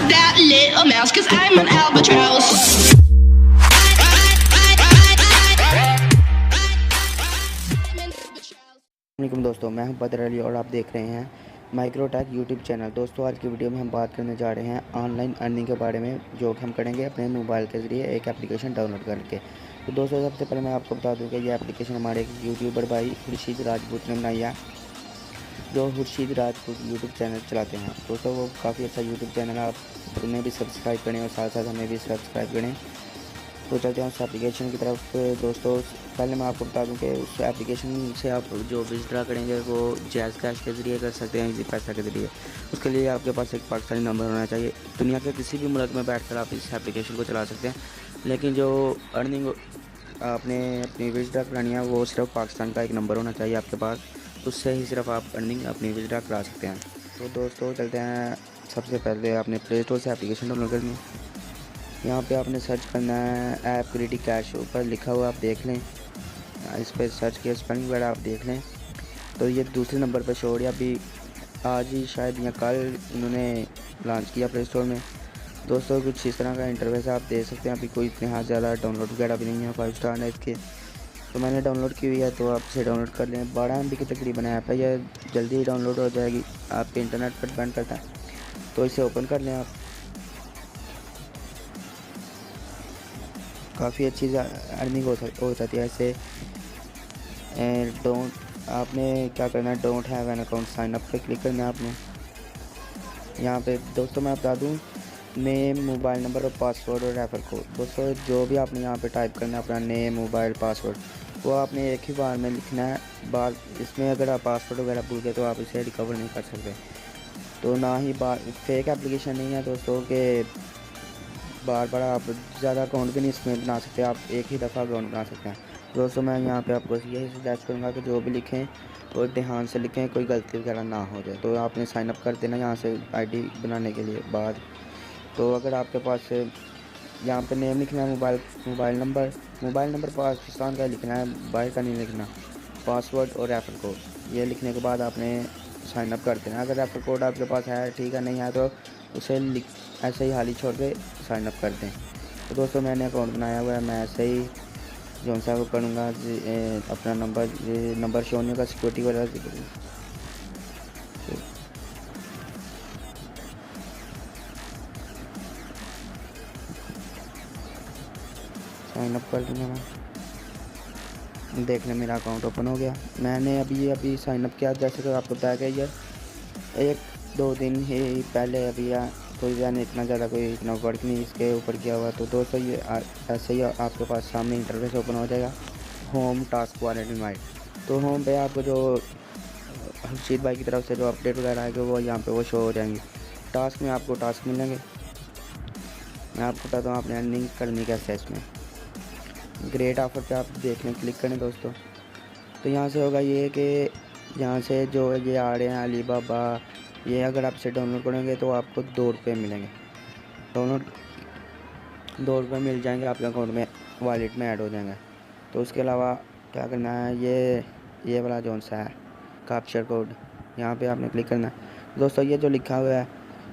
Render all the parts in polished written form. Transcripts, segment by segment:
that little mouse, 'cause I'm an albatross. वालेकुम दोस्तों, मैं हूं बदर अली और आप देख रहे हैं माइक्रोटेक यूट्यूब चैनल। दोस्तों, आज की वीडियो में हम बात करने जा रहे हैं ऑनलाइन अर्निंग के बारे में, जो कि हम करेंगे अपने मोबाइल के ज़रिए एक एप्लीकेशन डाउनलोड करके। तो दोस्तों, सबसे पहले मैं आपको बता दूं कि ये एप्लीकेशन हमारे एक यूट्यूबर भाई खुर्शीद राजपूत ने बनाई है, जो खुर्शीद राजपूत यूट्यूब चैनल चलाते हैं। दोस्तों, वो काफ़ी अच्छा यूट्यूब चैनल है, आप उन्हें भी सब्सक्राइब करें और साथ साथ हमें भी सब्सक्राइब करें। तो चलते हैं उस एप्लीकेशन की तरफ। दोस्तों, पहले मैं आपको बता दूं कि उस एप्लीकेशन से आप जो विड्रॉ करेंगे वो जैज़ कैश के ज़रिए कर सकते हैं, इजी पैसा के ज़रिए। उसके लिए आपके पास एक पाकिस्तानी नंबर होना चाहिए। दुनिया के किसी भी मुल्क में बैठकर आप इस एप्लीकेशन को चला सकते हैं, लेकिन जो अर्निंग आपने अपनी विड्रॉ करानी है वो सिर्फ पाकिस्तान का एक नंबर होना चाहिए आपके पास, उससे ही सिर्फ आप अर्निंग अपनी विड्रॉ करा सकते हैं। तो दोस्तों, चलते हैं। सबसे पहले आपने प्ले स्टोर से एप्लीकेशन डाउनलोड करनी है। यहाँ पे आपने सर्च करना है ऐप क्रेडिट कैश, ऊपर लिखा हुआ आप देख लें, इस पर सर्च किया, स्पेलिंग वगैरह आप देख लें। तो ये दूसरे नंबर पर शो हो रहा है, अभी आज ही शायद या कल इन्होंने लॉन्च किया प्ले स्टोर में। दोस्तों, कुछ इस तरह का इंटरफेस आप देख सकते हैं। अभी कोई इतने ज़्यादा डाउनलोड वगैरह भी नहीं है, 5 स्टार है इसके। तो मैंने डाउनलोड की हुई है, तो आप इसे डाउनलोड कर लें। 12 MB की तकरीबन ऐप है, यह जल्दी ही डाउनलोड हो जाएगी, आपके इंटरनेट पर डिपेंड करता है। तो इसे ओपन कर लें आप। काफ़ी अच्छी अर्निंग हो जाती है ऐसे। डोंट आपने क्या करना है, don't have an account sign up पे क्लिक करना है आपने। यहाँ पे दोस्तों मैं बता दूँ, नेम, मोबाइल नंबर और पासवर्ड और रेफर कोड। दोस्तों, जो भी आपने यहाँ पे टाइप करना है अपना नेम, मोबाइल, पासवर्ड, वो आपने एक ही बार में लिखना है। बार इसमें अगर आप पासवर्ड वगैरह भूल गए तो आप इसे रिकवर नहीं कर सकते। तो ना ही फेक एप्लीकेशन नहीं है दोस्तों के बार बार आप ज़्यादा अकाउंट भी नहीं इसमें बना सकते, आप एक ही दफ़ा अकाउंट बना सकते हैं। दोस्तों, मैं यहाँ पे आपको यही सजेस्ट करूँगा कि जो भी लिखें वो ध्यान से लिखें, कोई गलती वगैरह ना हो जाए। तो आपने साइन अप कर देना यहाँ से आईडी बनाने के लिए बाद। तो अगर आपके पास यहाँ पे नेम लिखना है, मोबाइल नंबर पाकिस्तान का लिखना है, बाहर का नहीं लिखना। पासवर्ड और रेफर कोड ये लिखने के बाद आपने साइन अप कर देना। अगर रेफर कोड आपके पास है ठीक है, नहीं है तो उसे ऐसे ही हाल ही छोड़ के साइन अप कर दें। तो दोस्तों, मैंने अकाउंट बनाया हुआ है, मैं ऐसे ही जो सा वो करूँगा, अपना नंबर शो नहीं होगा, सिक्योरिटी वाला साइन अप कर दूँगा मैं। देख लें, मेरा अकाउंट ओपन हो गया। मैंने अभी साइन अप किया, जैसे कि आपको बताया गया ये 1-2 दिन ही पहले अभी कोई मैंने इतना ज़्यादा कोई इतना वर्क नहीं इसके ऊपर किया हुआ। तो दोस्तों, ये ऐसे ही आपके पास सामने इंटरफेस ओपन हो जाएगा, होम टास्क वालेट इनवाइट। तो होम पे आपको जो हर्षीद भाई की तरफ से जो अपडेट वगैरह आएगा वो यहाँ पे वो शो हो जाएंगी। टास्क में आपको टास्क मिलेंगे। मैं आपको बताता हूँ आपने अर्निंग करनी कैसे है इसमें। ग्रेट ऑफर पे आप देख लें, क्लिक करें दोस्तों। तो यहाँ से होगा ये कि यहाँ से जो ये आ रहे हैं अली बाबा, ये अगर आप इसे डाउनलोड करेंगे तो आपको 2 रुपये मिलेंगे। डाउनलोड 2 रुपये मिल जाएंगे, आपके अकाउंट में वॉलेट में ऐड हो जाएंगे। तो उसके अलावा क्या करना है, ये वाला जौन सा है कैप्चर कोड, यहाँ पे आपने क्लिक करना है। दोस्तों, ये जो लिखा हुआ है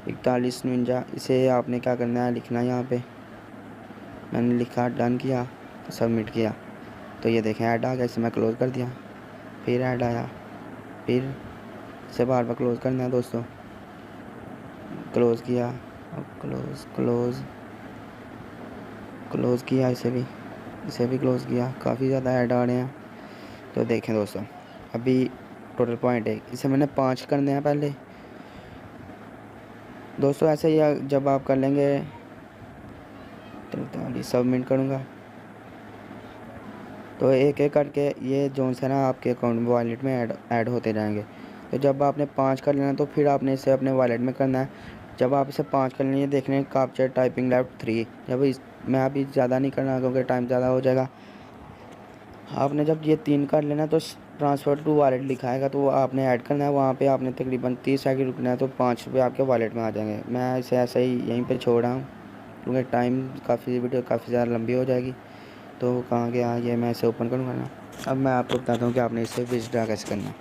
4149, इसे आपने क्या करना है, लिखना है यहाँ पे। मैंने लिखा, डन किया, सबमिट किया। तो ये देखें ऐड आ गया, इसे मैं क्लोज़ कर दिया, फिर ऐड आया, फिर इसे बार बार क्लोज़ करना है दोस्तों। क्लोज़ किया, क्लोज़ किया, इसे भी क्लोज़ किया। काफ़ी ज़्यादा ऐड आ रहे हैं। तो देखें दोस्तों, अभी टोटल पॉइंट है, इसे मैंने 5 करने हैं पहले। दोस्तों, ऐसे ही जब आप कर लेंगे तो सबमिट करूँगा, तो एक एक करके ये जोन से ना आपके अकाउंट में वॉलेट में ऐड होते जाएंगे। तो जब आपने 5 कर लेना तो फिर आपने इसे अपने वॉलेट में करना है। जब आप इसे 5 कर लेंगे, देख लें कैप्चर टाइपिंग लेफ्ट 3। मैं अभी ज़्यादा नहीं करना क्योंकि टाइम ज़्यादा हो जाएगा। आपने जब ये 3 कर लेना तो ट्रांसफ़र टू वॉलेट लिखाएगा, तो आपने ऐड करना है। वहाँ पे आपने तकरीबन 30 सेकंड रुकना है, तो 5 रुपये आपके वॉलेट में आ जाएंगे। मैं इसे ऐसे ही यहीं पे छोड़ रहा हूँ क्योंकि वीडियो काफ़ी ज़्यादा लंबी हो जाएगी। तो कहाँ गया ये, मैं इसे ओपन करूँगा ना। अब मैं आपको बताता हूँ कि आपने इसे विड्रॉ कैसे करना है।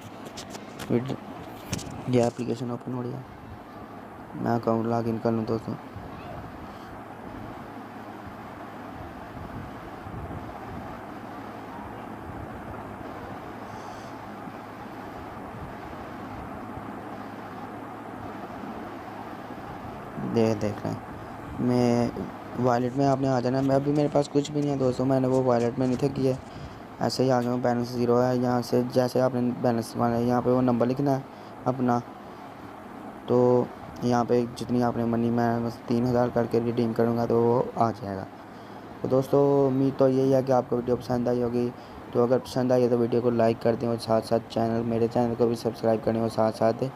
ये एप्लीकेशन ओपन हो रही है, मैं अकाउंट लॉगिन कर लूँ दोस्तों। देख रहे हैं। मैं वॉलेट में आपने आ जाना। मैं अभी मेरे पास कुछ भी नहीं है दोस्तों, मैंने वो वॉलेट में नहीं था किया। ऐसे ही आ गया हूँ, बैलेंस ज़ीरो है। यहाँ से जैसे आपने बैलेंस वाला है यहाँ पे वो नंबर लिखना है अपना। तो यहाँ पे जितनी आपने मनी, मैं बस 3000 करके रिडीम करूँगा तो वो आ जाएगा। तो दोस्तों उम्मीद तो यही है कि आपको वीडियो पसंद आई होगी। तो अगर पसंद आई है तो वीडियो को लाइक कर दें और साथ साथ मेरे चैनल को भी सब्सक्राइब करें और साथ साथ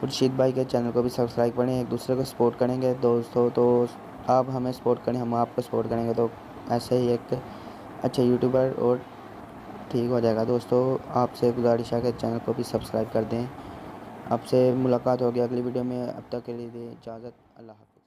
खुर्शीद भाई के चैनल को भी सब्सक्राइब करें। एक दूसरे को सपोर्ट करेंगे दोस्तों, तो आप हमें सपोर्ट करें, हम आपको सपोर्ट करेंगे, तो ऐसे ही एक अच्छा यूट्यूबर और ठीक हो जाएगा। दोस्तों आपसे गुजारिश है कि चैनल को भी सब्सक्राइब कर दें। आपसे मुलाकात होगी अगली वीडियो में। अब तक के लिए इजाज़त। अल्लाह हाफ़िज़।